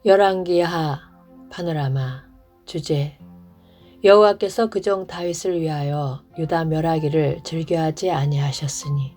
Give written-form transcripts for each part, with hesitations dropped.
열왕기하 파노라마. 주제: 여호와께서 그종 다윗을 위하여 유다 멸하기를 즐겨하지 아니하셨으니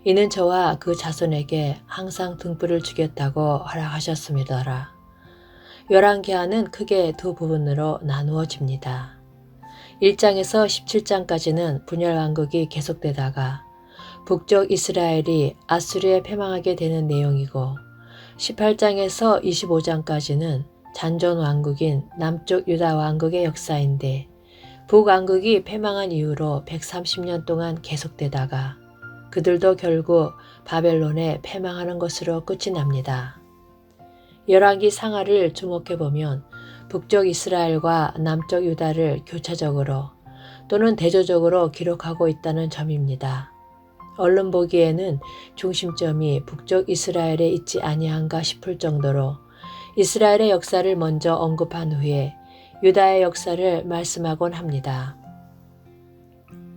이는 저와 그 자손에게 항상 등불을 주겠다고 허락하셨음이더라. 열왕기하는 크게 두 부분으로 나누어집니다. 1장에서 17장까지는 분열 왕국이 계속되다가 북쪽 이스라엘이 아수르에 패망하게 되는 내용이고, 18장에서 25장까지는 잔존 왕국인 남쪽 유다 왕국의 역사인데, 북왕국이 패망한 이후로 130년 동안 계속되다가 그들도 결국 바벨론에 패망하는 것으로 끝이 납니다. 열왕기 상하를 주목해보면 북쪽 이스라엘과 남쪽 유다를 교차적으로 또는 대조적으로 기록하고 있다는 점입니다. 얼른 보기에는 중심점이 북쪽 이스라엘에 있지 아니한가 싶을 정도로 이스라엘의 역사를 먼저 언급한 후에 유다의 역사를 말씀하곤 합니다.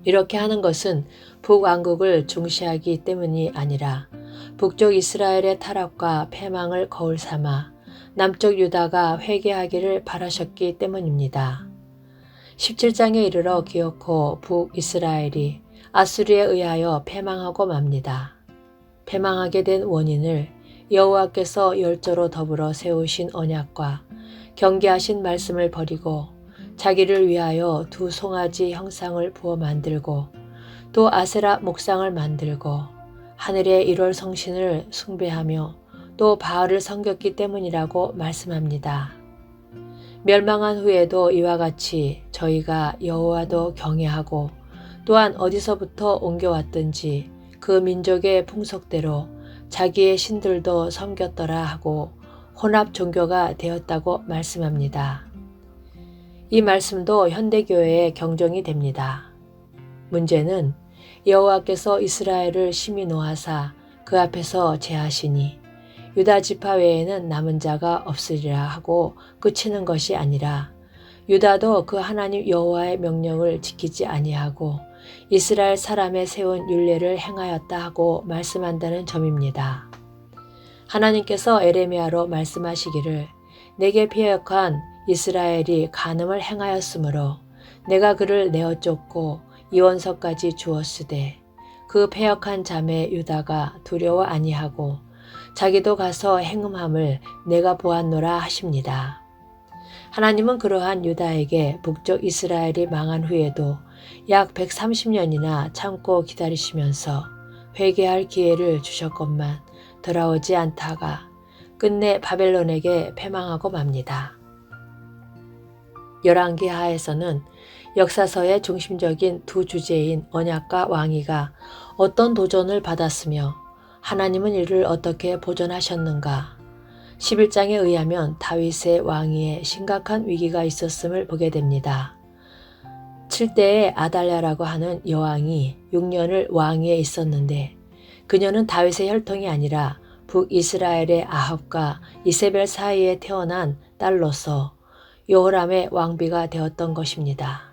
이렇게 하는 것은 북왕국을 중시하기 때문이 아니라 북쪽 이스라엘의 타락과 패망을 거울 삼아 남쪽 유다가 회개하기를 바라셨기 때문입니다. 17장에 이르러 기어코 북이스라엘이 아수르에 의하여 패망하고 맙니다. 패망하게 된 원인을 여호와께서 열조로 더불어 세우신 언약과 경계하신 말씀을 버리고 자기를 위하여 두 송아지 형상을 부어 만들고 또 아세라 목상을 만들고 하늘의 1월 성신을 숭배하며 또 바알을 섬겼기 때문이라고 말씀합니다. 멸망한 후에도 이와 같이 저희가 여호와도 경외하고 또한 어디서부터 옮겨왔든지 그 민족의 풍속대로 자기의 신들도 섬겼더라 하고 혼합 종교가 되었다고 말씀합니다. 이 말씀도 현대교회의 경종이 됩니다. 문제는 여호와께서 이스라엘을 심히 노하사 그 앞에서 제하시니 유다 지파 외에는 남은 자가 없으리라 하고 그치는 것이 아니라 유다도 그 하나님 여호와의 명령을 지키지 아니하고 이스라엘 사람의 세운 율례를 행하였다 하고 말씀한다는 점입니다. 하나님께서 에레미야로 말씀하시기를 내게 패역한 이스라엘이 간음을 행하였으므로 내가 그를 내어 쫓고 이원서까지 주었으되 그 패역한 자매 유다가 두려워 아니하고 자기도 가서 행음함을 내가 보았노라 하십니다. 하나님은 그러한 유다에게 북쪽 이스라엘이 망한 후에도 약 130년이나 참고 기다리시면서 회개할 기회를 주셨건만 돌아오지 않다가 끝내 바벨론에게 패망하고 맙니다. 열왕기하에서는 역사서의 중심적인 두 주제인 언약과 왕위가 어떤 도전을 받았으며 하나님은 이를 어떻게 보존하셨는가, 11장에 의하면 다윗의 왕위에 심각한 위기가 있었음을 보게 됩니다. 7대의 아달랴라고 하는 여왕이 6년을 왕위에 있었는데 그녀는 다윗의 혈통이 아니라 북이스라엘의 아합과 이세벨 사이에 태어난 딸로서 여호람의 왕비가 되었던 것입니다.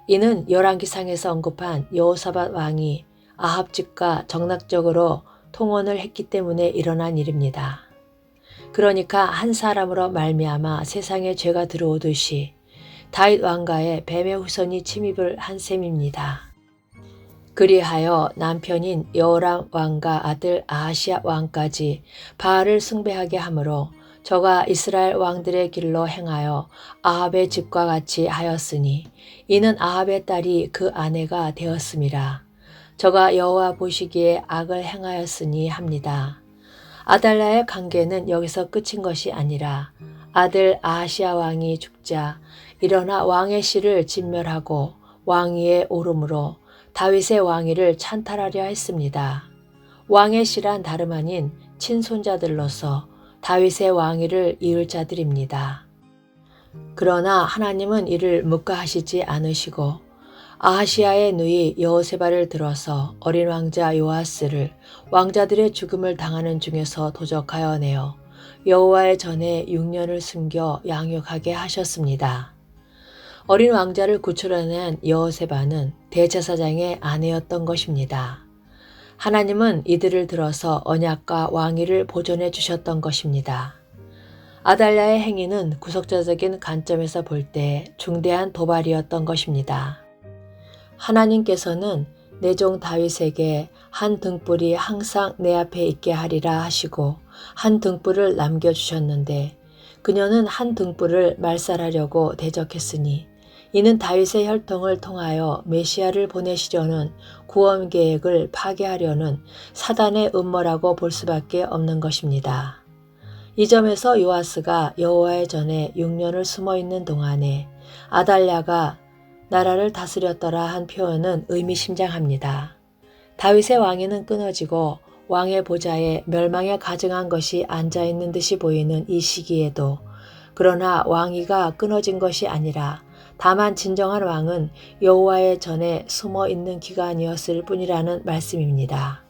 이는 열왕기상에서 언급한 여호사밧 왕이 아합 집과 정략적으로 통혼을 했기 때문에 일어난 일입니다. 그러니까 한 사람으로 말미암아 세상에 죄가 들어오듯이 다윗 왕가에 뱀의 후손이 침입을 한 셈입니다. 그리하여 남편인 여호람 왕과 아들 아하시아 왕까지 바알을 숭배하게 하므로 저가 이스라엘 왕들의 길로 행하여 아합의 집과 같이 하였으니 이는 아합의 딸이 그 아내가 되었음이라. 저가 여호와 보시기에 악을 행하였으니 합니다. 아달랴의 관계는 여기서 끝인 것이 아니라 아들 아하시아 왕이 죽자 일어나 왕의 씨를 진멸하고 왕위에 오름으로 다윗의 왕위를 찬탈하려 했습니다. 왕의 씨란 다름 아닌 친손자들로서 다윗의 왕위를 이을 자들입니다. 그러나 하나님은 이를 묵과하시지 않으시고 아하시아의 누이 여호세바를 들어서 어린 왕자 요아스를 왕자들의 죽음을 당하는 중에서 도적하여 내어 여호와의 전에 6년을 숨겨 양육하게 하셨습니다. 어린 왕자를 구출해낸 여호세바는 대제사장의 아내였던 것입니다. 하나님은 이들을 들어서 언약과 왕위를 보존해 주셨던 것입니다. 아달랴의 행위는 구속자적인 관점에서 볼 때 중대한 도발이었던 것입니다. 하나님께서는 내 종 다윗에게 한 등불이 항상 내 앞에 있게 하리라 하시고 한 등불을 남겨주셨는데 그녀는 한 등불을 말살하려고 대적했으니 이는 다윗의 혈통을 통하여 메시아를 보내시려는 구원 계획을 파괴하려는 사단의 음모라고 볼 수밖에 없는 것입니다. 이 점에서 요아스가 여호와의 전에 6년을 숨어 있는 동안에 아달랴가 나라를 다스렸더라 한 표현은 의미심장합니다. 다윗의 왕위는 끊어지고 왕의 보좌에 멸망에 가증한 것이 앉아있는 듯이 보이는 이 시기에도 그러나 왕위가 끊어진 것이 아니라 다만 진정한 왕은 여호와의 전에 숨어 있는 기간이었을 뿐이라는 말씀입니다.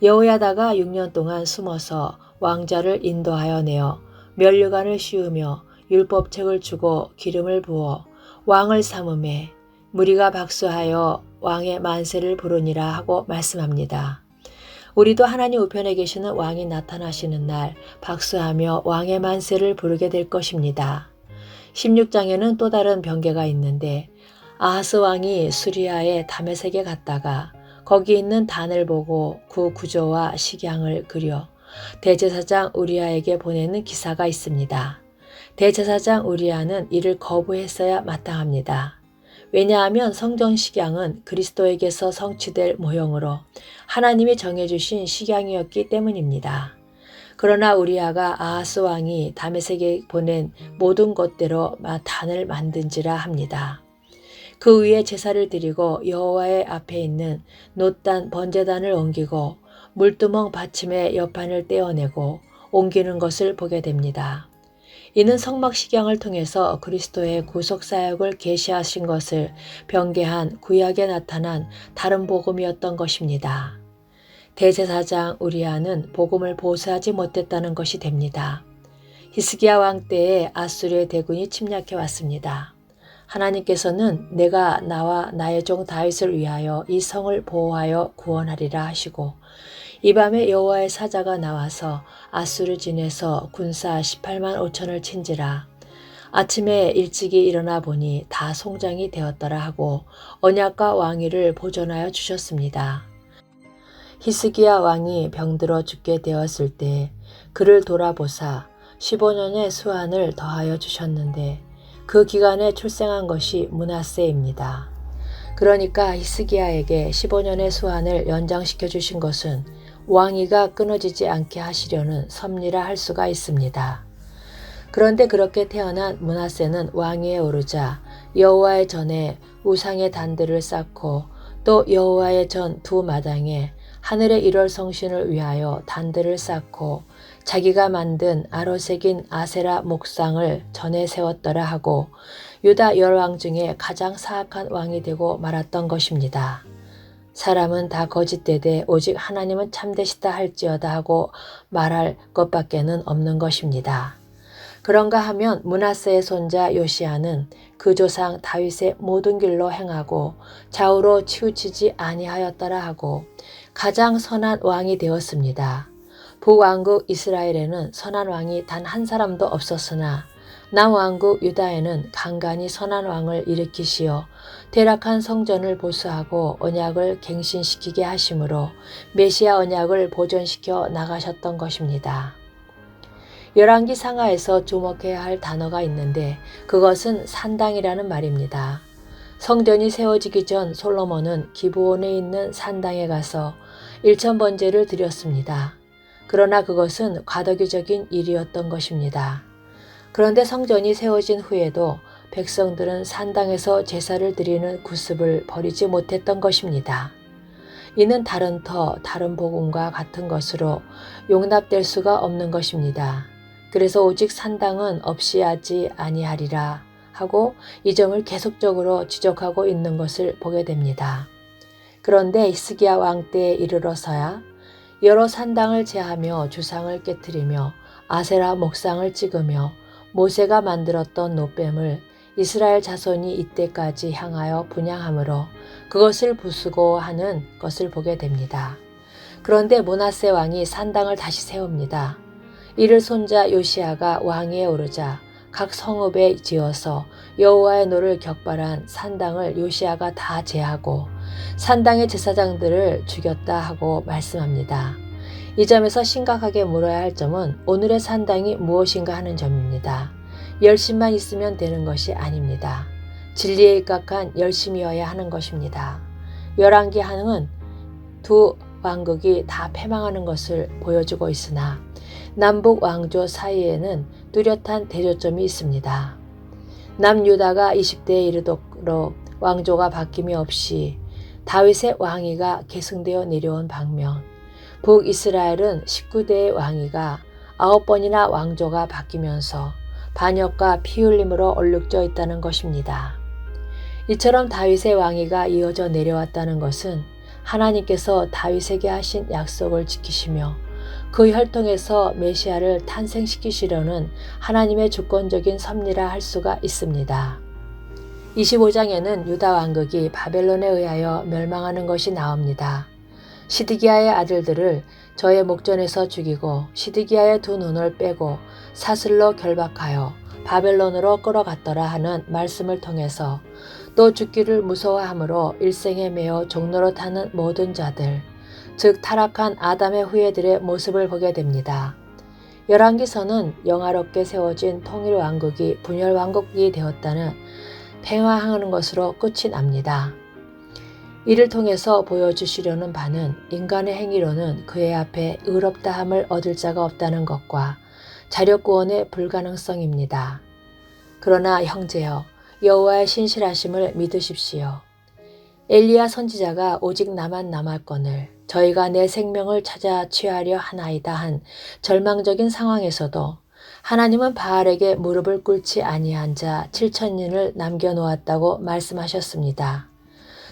여호야다가 6년 동안 숨어서 왕자를 인도하여 내어 면류관을 씌우며 율법책을 주고 기름을 부어 왕을 삼음에 무리가 박수하여 왕의 만세를 부르니라 하고 말씀합니다. 우리도 하나님 우편에 계시는 왕이 나타나시는 날 박수하며 왕의 만세를 부르게 될 것입니다. 16장에는 또 다른 변개가 있는데 아하스 왕이 수리아의 다메섹에 갔다가 거기 있는 단을 보고 그 구조와 식양을 그려 대제사장 우리아에게 보내는 기사가 있습니다. 대제사장 우리아는 이를 거부했어야 마땅합니다. 왜냐하면 성전 식양은 그리스도에게서 성취될 모형으로 하나님이 정해주신 식양이었기 때문입니다. 그러나 우리아가 아하스 왕이 다메섹에 보낸 모든 것대로 단을 만든지라 합니다. 그 위에 제사를 드리고 여호와의 앞에 있는 놋단 번제단을 옮기고 물두멍 받침의 옆판을 떼어내고 옮기는 것을 보게 됩니다. 이는 성막식양을 통해서 그리스도의 구속사역을 계시하신 것을 변개한 구약에 나타난 다른 복음이었던 것입니다. 대제사장 우리아는 복음을 보수하지 못했다는 것이 됩니다. 히스기야 왕 때에 아수르의 대군이 침략해 왔습니다. 하나님께서는 내가 나와 나의 종 다윗을 위하여 이 성을 보호하여 구원하리라 하시고 이 밤에 여호와의 사자가 나와서 아수르 진에서 군사 18만 5천을 친지라. 아침에 일찍이 일어나 보니 다 송장이 되었더라 하고 언약과 왕위를 보존하여 주셨습니다. 히스기야 왕이 병들어 죽게 되었을 때 그를 돌아보사 15년의 수한을 더하여 주셨는데 그 기간에 출생한 것이 므낫세입니다. 그러니까 히스기야에게 15년의 수한을 연장시켜 주신 것은 왕위가 끊어지지 않게 하시려는 섭리라 할 수가 있습니다. 그런데 그렇게 태어난 므낫세는 왕위에 오르자 여호와의 전에 우상의 단들을 쌓고 또 여호와의 전 두 마당에 하늘의 일월 성신을 위하여 단들을 쌓고 자기가 만든 아로색인 아세라 목상을 전에 세웠더라 하고 유다 열왕 중에 가장 사악한 왕이 되고 말았던 것입니다. 사람은 다 거짓되되 오직 하나님은 참되시다 할지어다 하고 말할 것밖에는 없는 것입니다. 그런가 하면 므낫세의 손자 요시야는 그 조상 다윗의 모든 길로 행하고 좌우로 치우치지 아니하였더라 하고 가장 선한 왕이 되었습니다. 북왕국 이스라엘에는 선한 왕이 단 한 사람도 없었으나 남왕국 유다에는 간간히 선한 왕을 일으키시어 퇴락한 성전을 보수하고 언약을 갱신시키게 하심으로 메시아 언약을 보존시켜 나가셨던 것입니다. 열왕기 상하에서 주목해야 할 단어가 있는데 그것은 산당이라는 말입니다. 성전이 세워지기 전 솔로몬은 기브온에 있는 산당에 가서 1000번제를 드렸습니다. 그러나 그것은 과도기적인 일이었던 것입니다. 그런데 성전이 세워진 후에도 백성들은 산당에서 제사를 드리는 구습을 버리지 못했던 것입니다. 이는 다른 터, 다른 복음과 같은 것으로 용납될 수가 없는 것입니다. 그래서 오직 산당은 없이 하지 아니하리라 하고 이 점을 계속적으로 지적하고 있는 것을 보게 됩니다. 그런데 히스기야 왕 때에 이르러서야 여러 산당을 제하며 주상을 깨뜨리며 아세라 목상을 찍으며 모세가 만들었던 놋뱀을 이스라엘 자손이 이때까지 향하여 분향함으로 그것을 부수고 하는 것을 보게 됩니다. 그런데 므낫세 왕이 산당을 다시 세웁니다. 이를 손자 요시야가 왕위에 오르자 각 성읍에 지어서 여호와의 노를 격발한 산당을 요시야가 다 제하고 산당의 제사장들을 죽였다 하고 말씀합니다. 이 점에서 심각하게 물어야 할 점은 오늘의 산당이 무엇인가 하는 점입니다. 열심만 있으면 되는 것이 아닙니다. 진리에 입각한 열심이어야 하는 것입니다. 열왕기 하는 두 왕국이 다 패망하는 것을 보여주고 있으나 남북 왕조 사이에는 뚜렷한 대조점이 있습니다. 남유다가 20대에 이르도록 왕조가 바뀜이 없이 다윗의 왕위가 계승되어 내려온 반면 북이스라엘은 19대의 왕위가 9번이나 왕조가 바뀌면서 반역과 피흘림으로 얼룩져 있다는 것입니다. 이처럼 다윗의 왕위가 이어져 내려왔다는 것은 하나님께서 다윗에게 하신 약속을 지키시며 그 혈통에서 메시아를 탄생시키시려는 하나님의 주권적인 섭리라 할 수가 있습니다. 25장에는 유다 왕국이 바벨론에 의하여 멸망하는 것이 나옵니다. 시드기야의 아들들을 저의 목전에서 죽이고 시드기야의 두 눈을 빼고 사슬로 결박하여 바벨론으로 끌어갔더라 하는 말씀을 통해서 또 죽기를 무서워함으로 일생에 매어 종로로 타는 모든 자들, 즉 타락한 아담의 후예들의 모습을 보게 됩니다. 열왕기서는 영화롭게 세워진 통일왕국이 분열왕국이 되었다는 팽화하는 것으로 끝이 납니다. 이를 통해서 보여주시려는 바는 인간의 행위로는 그의 앞에 의롭다함을 얻을 자가 없다는 것과 자력구원의 불가능성입니다. 그러나 형제여, 여호와의 신실하심을 믿으십시오. 엘리야 선지자가 오직 나만 남았거늘 저희가 내 생명을 찾아 취하려 하나이다 한 절망적인 상황에서도 하나님은 바알에게 무릎을 꿇지 아니한 자 7,000인을 남겨놓았다고 말씀하셨습니다.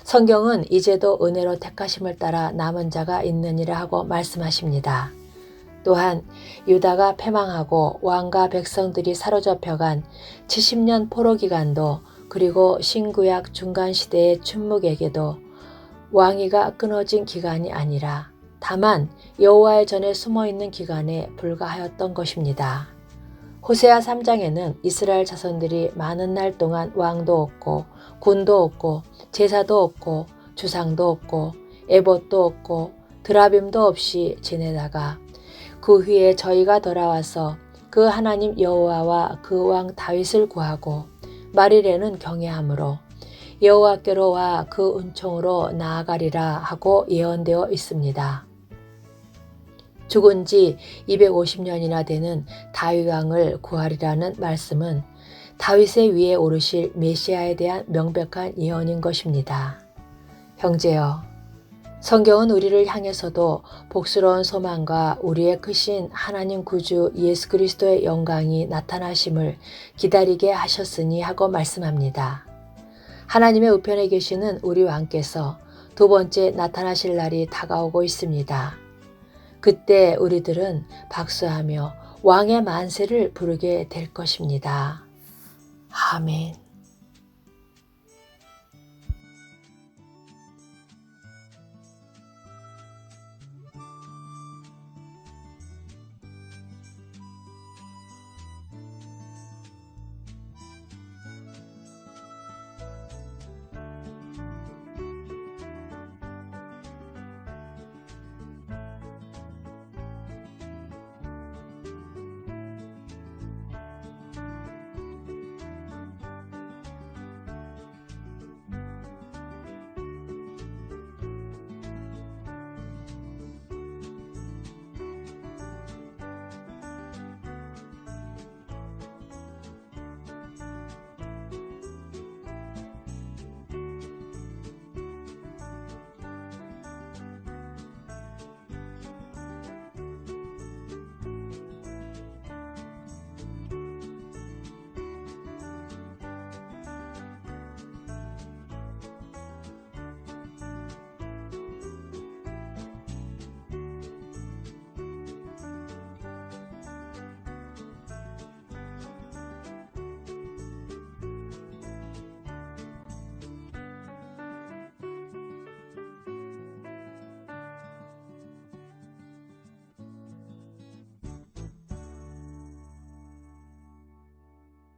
성경은 이제도 은혜로 택하심을 따라 남은 자가 있느니라 하고 말씀하십니다. 또한 유다가 패망하고 왕과 백성들이 사로잡혀간 70년 포로 기간도 그리고 신구약 중간시대의 춘묵에게도 왕위가 끊어진 기간이 아니라 다만 여호와의 전에 숨어있는 기간에 불과하였던 것입니다. 호세아 3장에는 이스라엘 자손들이 많은 날 동안 왕도 없고 군도 없고 제사도 없고 주상도 없고 에봇도 없고 드라빔도 없이 지내다가 그 후에 저희가 돌아와서 그 하나님 여호와와 그 왕 다윗을 구하고 말일에는 경외함으로 여호와께로 와 그 은총으로 나아가리라 하고 예언되어 있습니다. 죽은 지 250년이나 되는 다윗 왕을 구하리라는 말씀은 다윗의 위에 오르실 메시아에 대한 명백한 예언인 것입니다. 형제여, 성경은 우리를 향해서도 복스러운 소망과 우리의 크신 하나님 구주 예수 그리스도의 영광이 나타나심을 기다리게 하셨으니 하고 말씀합니다. 하나님의 우편에 계시는 우리 왕께서 두 번째 나타나실 날이 다가오고 있습니다. 그때 우리들은 박수하며 왕의 만세를 부르게 될 것입니다. 아멘.